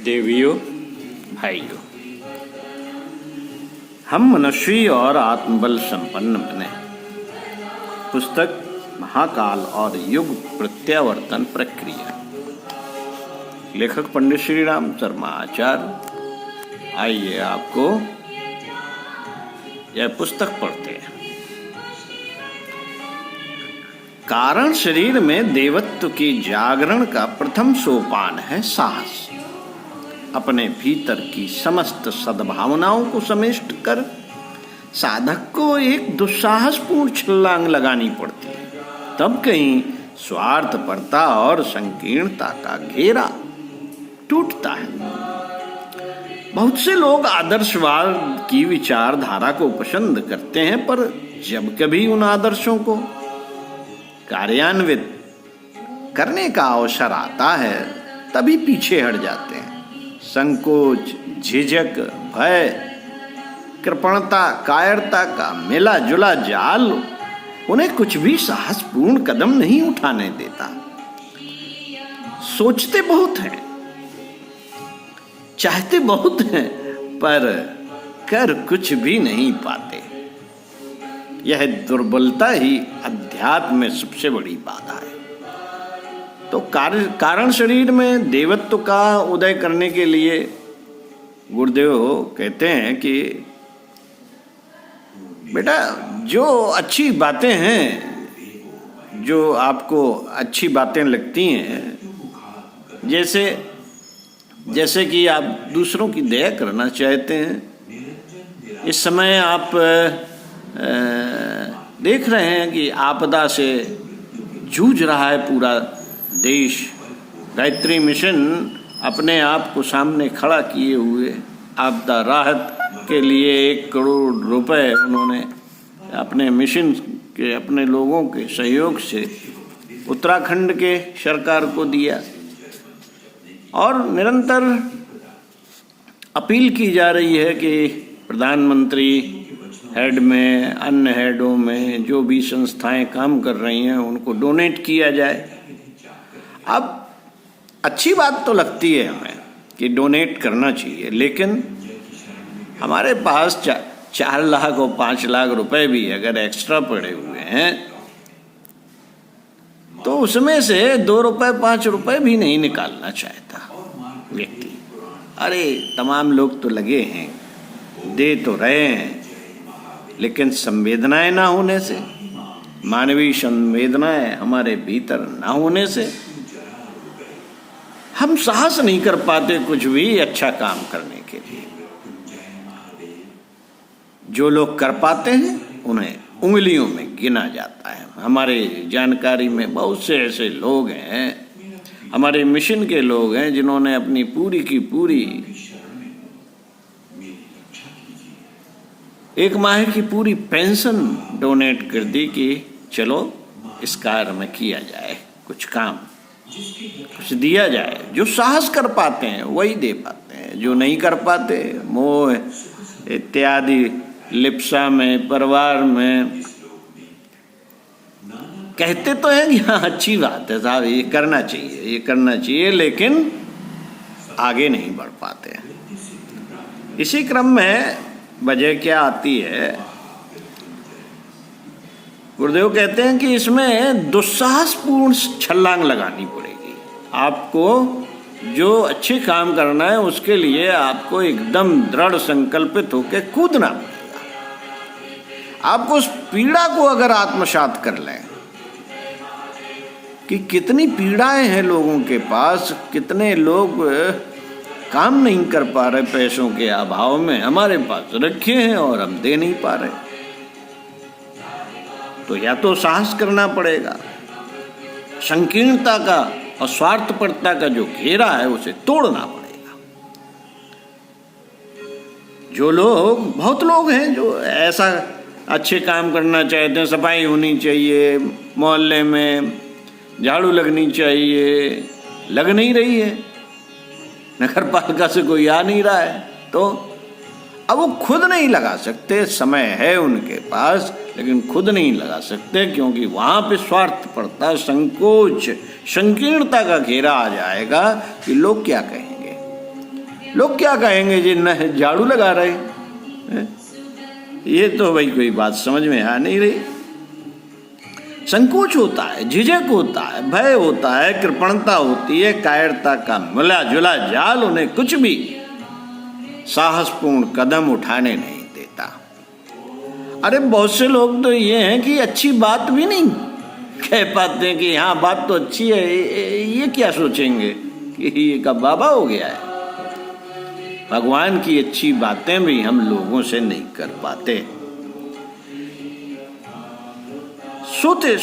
देवियों, भाइयों, हम मनस्वी और आत्मबल संपन्न बने। पुस्तक महाकाल और युग प्रत्यावर्तन प्रक्रिया, लेखक पंडित श्री राम शर्मा आचार्य। आइए आपको यह पुस्तक पढ़ते हैं। कारण शरीर में देवत्व की जागरण का प्रथम सोपान है साहस। अपने भीतर की समस्त सद्भावनाओं को समेट कर साधक को एक दुस्साहसपूर्ण छलांग लगानी पड़ती है, तब कहीं स्वार्थपरता और संकीर्णता का घेरा टूटता है। बहुत से लोग आदर्शवाद की विचारधारा को पसंद करते हैं, पर जब कभी उन आदर्शों को कार्यान्वित करने का अवसर आता है तभी पीछे हट जाते हैं। संकोच, झिझक, भय, कृपणता, कायरता का मिला जुला जाल उन्हें कुछ भी साहसपूर्ण कदम नहीं उठाने देता। सोचते बहुत हैं, चाहते बहुत हैं, पर कर कुछ भी नहीं पाते। यह दुर्बलता ही अध्यात्म में सबसे बड़ी बाधा है। तो कारण शरीर में देवत्व का उदय करने के लिए गुरुदेव कहते हैं कि बेटा, जो अच्छी बातें हैं, जो आपको अच्छी बातें लगती हैं, जैसे कि आप दूसरों की दया करना चाहते हैं। इस समय आप देख रहे हैं कि आपदा से जूझ रहा है पूरा देश। गायत्री मिशन अपने आप को सामने खड़ा किए हुए आपदा राहत के लिए 1 करोड़ रुपए उन्होंने अपने मिशन के, अपने लोगों के सहयोग से उत्तराखंड के सरकार को दिया। और निरंतर अपील की जा रही है कि प्रधानमंत्री हेड में, अन्य हेडों में जो भी संस्थाएं काम कर रही हैं उनको डोनेट किया जाए। अब अच्छी बात तो लगती है हमें कि डोनेट करना चाहिए, लेकिन हमारे पास 4 लाख और 5 लाख रुपए भी अगर एक्स्ट्रा पड़े हुए हैं तो उसमें से 2 रुपए 5 रुपए भी नहीं निकालना चाहता व्यक्ति। अरे तमाम लोग तो लगे हैं, दे तो रहे हैं, लेकिन संवेदनाएं ना होने से, मानवीय संवेदनाएं हमारे भीतर ना होने से हम साहस नहीं कर पाते कुछ भी अच्छा काम करने के लिए। जो लोग कर पाते हैं उन्हें उंगलियों में गिना जाता है। हमारे जानकारी में बहुत से ऐसे लोग हैं, हमारे मिशन के लोग हैं, जिन्होंने अपनी पूरी की पूरी 1 माह की पूरी पेंशन डोनेट कर दी कि चलो इस कार्य में किया जाए, कुछ काम, कुछ दिया जाए। जो साहस कर पाते हैं वही दे पाते हैं, जो नहीं कर पाते मोह इत्यादि लिप्सा में, परिवार में कहते तो हैं कि हाँ अच्छी बात है साहब, ये करना चाहिए, ये करना चाहिए, लेकिन आगे नहीं बढ़ पाते हैं। इसी क्रम में वजह क्या आती है? गुरुदेव कहते हैं कि इसमें दुस्साहसपूर्ण छलांग लगानी पड़ेगी। आपको जो अच्छे काम करना है उसके लिए आपको एकदम दृढ़ संकल्पित होकर कूदना पड़ेगा। आपको उस पीड़ा को अगर आत्मसात कर लें कि कितनी पीड़ाएं हैं लोगों के पास, कितने लोग काम नहीं कर पा रहे पैसों के अभाव में, हमारे पास रखे हैं और हम दे नहीं पा रहे, तो या तो साहस करना पड़ेगा, संकीर्णता का और स्वार्थपरता का जो घेरा है उसे तोड़ना पड़ेगा। जो लोग, बहुत लोग हैं जो ऐसा अच्छे काम करना चाहते हैं, सफाई होनी चाहिए, मोहल्ले में झाड़ू लगनी चाहिए, लग नहीं रही है, नगर पालिका से कोई आ नहीं रहा है, तो अब वो खुद नहीं लगा सकते। समय है उनके पास, लेकिन खुद नहीं लगा सकते क्योंकि वहाँ पे स्वार्थ पड़ता, संकोच, संकीर्णता का घेरा आ जाएगा कि लोग क्या कहेंगे। लोग क्या कहेंगे जी न झाड़ू लगा रहे हैं? ये तो भाई कोई बात समझ में आ नहीं रही। संकोच होता है, झिझक होता है, भय होता है, कृपणता होती है, कायरता का मिला जुला जाल उन्हें कुछ भी साहसपूर्ण कदम उठाने नहीं देता। अरे बहुत से लोग तो ये हैं कि अच्छी बात भी नहीं कह पाते हैं कि हाँ बात तो अच्छी है, ये क्या सोचेंगे कि ये का बाबा हो गया है। भगवान की अच्छी बातें भी हम लोगों से नहीं कर पाते।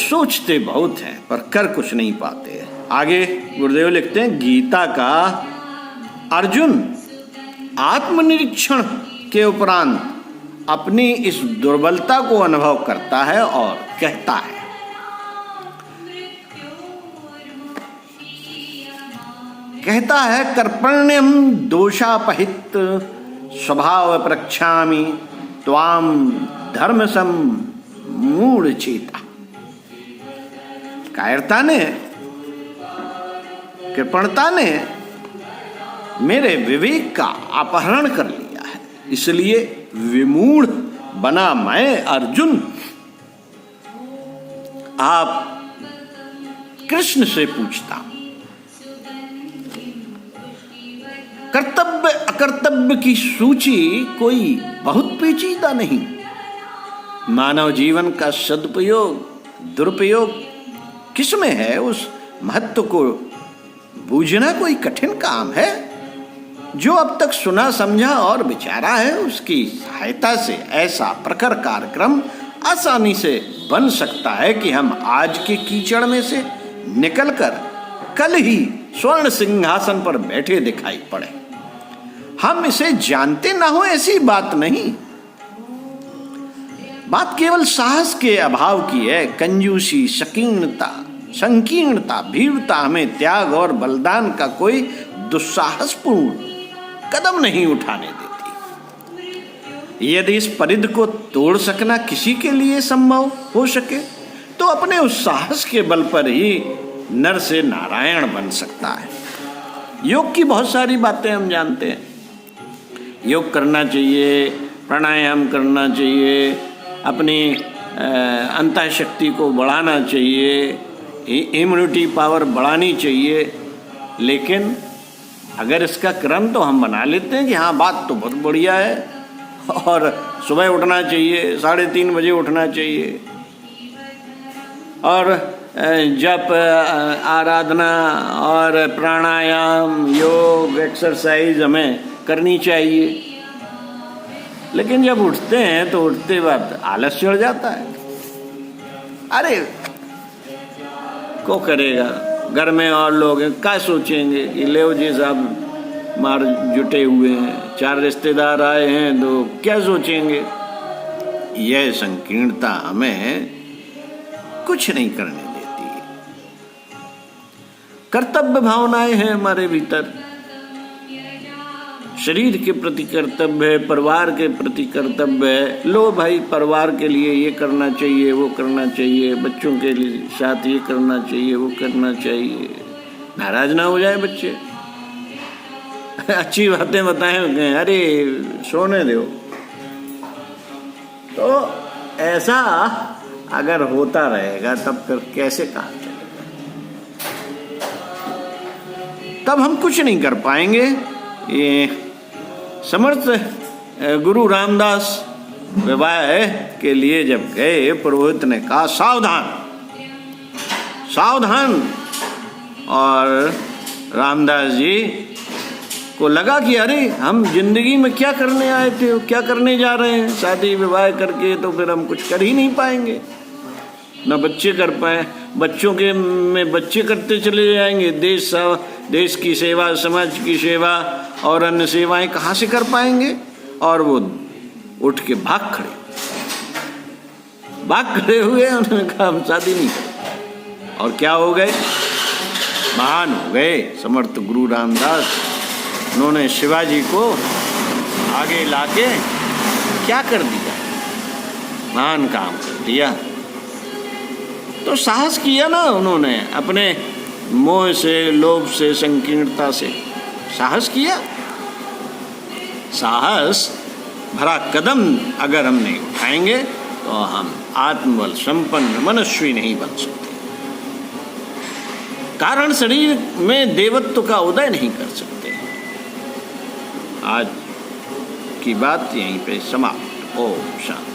सोचते बहुत हैं पर कर कुछ नहीं पाते। आगे गुरुदेव लिखते हैं, गीता का अर्जुन आत्मनिरीक्षण के उपरांत अपनी इस दुर्बलता को अनुभव करता है और कहता है, कर्पण्यम दोषापहित स्वभाव प्रक्षामि त्वाम धर्मसम मूढ़ चेता। कायरता ने, कृपणता ने मेरे विवेक का अपहरण कर लिया है, इसलिए विमूढ़ बना मैं अर्जुन आप कृष्ण से पूछता हूं। कर्तव्य अकर्तव्य की सूची कोई बहुत पेचीदा नहीं। मानव जीवन का सदुपयोग दुरुपयोग किसमें है, उस महत्व को बूझना कोई कठिन काम है। जो अब तक सुना समझा और विचारा है, उसकी सहायता से ऐसा प्रखर कार्यक्रम आसानी से बन सकता है कि हम आज के कीचड़ में से निकलकर कल ही स्वर्ण सिंहासन पर बैठे दिखाई पड़े। हम इसे जानते ना हो ऐसी बात नहीं, बात केवल साहस के अभाव की है। कंजूसी, संकीर्णता, भीरुता हमें त्याग और बलिदान का कोई दुस्साहसपूर्ण कदम नहीं उठाने देती। यदि इस परिधि को तोड़ सकना किसी के लिए संभव हो सके तो अपने उस साहस के बल पर ही नर से नारायण बन सकता है। योग की बहुत सारी बातें हम जानते हैं। योग करना चाहिए, प्राणायाम करना चाहिए, अपनी अंतःशक्ति को बढ़ाना चाहिए, इम्यूनिटी पावर बढ़ानी चाहिए। लेकिन अगर इसका क्रम तो हम बना लेते हैं कि हाँ बात तो बहुत बढ़िया है और सुबह उठना चाहिए, 3:30 बजे उठना चाहिए और जप, आराधना और प्राणायाम, योग, एक्सरसाइज हमें करनी चाहिए। लेकिन जब उठते हैं तो उठते वक्त आलस चढ़ जाता है। अरे को करेगा, घर में और लोग हैं, क्या सोचेंगे, ये ले जी साहब मार जुटे हुए हैं, 4 रिश्तेदार आए हैं तो क्या सोचेंगे। यह संकीर्णता हमें कुछ नहीं करने देती। कर्तव्य भावनाएं हैं हमारे भीतर, शरीर के प्रति कर्तव्य है, परिवार के प्रति कर्तव्य है। लो भाई, परिवार के लिए ये करना चाहिए, वो करना चाहिए, बच्चों के लिए साथ ये करना चाहिए, वो करना चाहिए। नाराज ना हो जाए बच्चे, अच्छी बातें बताएं, अरे सोने दो। तो ऐसा अगर होता रहेगा तब फिर कैसे काम चलेगा, तब हम कुछ नहीं कर पाएंगे। ये समर्थ गुरु रामदास विवाह के लिए जब गए, पुरोहित ने कहा सावधान सावधान, और रामदास जी को लगा कि अरे हम जिंदगी में क्या करने आए थे, क्या करने जा रहे हैं, शादी विवाह करके तो फिर हम कुछ कर ही नहीं पाएंगे, ना बच्चे कर पाए, बच्चों के में बच्चे करते चले जाएंगे, देश की सेवा, समाज की सेवा और अन्य सेवाएं कहाँ से कर पाएंगे। और वो उठ के भाग खड़े हुए, उन्होंने कहा हम शादी नहीं करेंगे। और क्या हो गए, महान हो गए समर्थ गुरु रामदास। उन्होंने शिवाजी को आगे लाके क्या कर दिया, महान काम कर दिया। तो साहस किया ना उन्होंने, अपने मोह से, लोभ से, संकीर्णता से साहस किया। साहस भरा कदम अगर हम नहीं उठाएंगे तो हम आत्मबल संपन्न मनस्वी नहीं बन सकते। कारण शरीर में देवत्व का उदय नहीं कर सकते। आज की बात यहीं पे समाप्त। ओम शांति।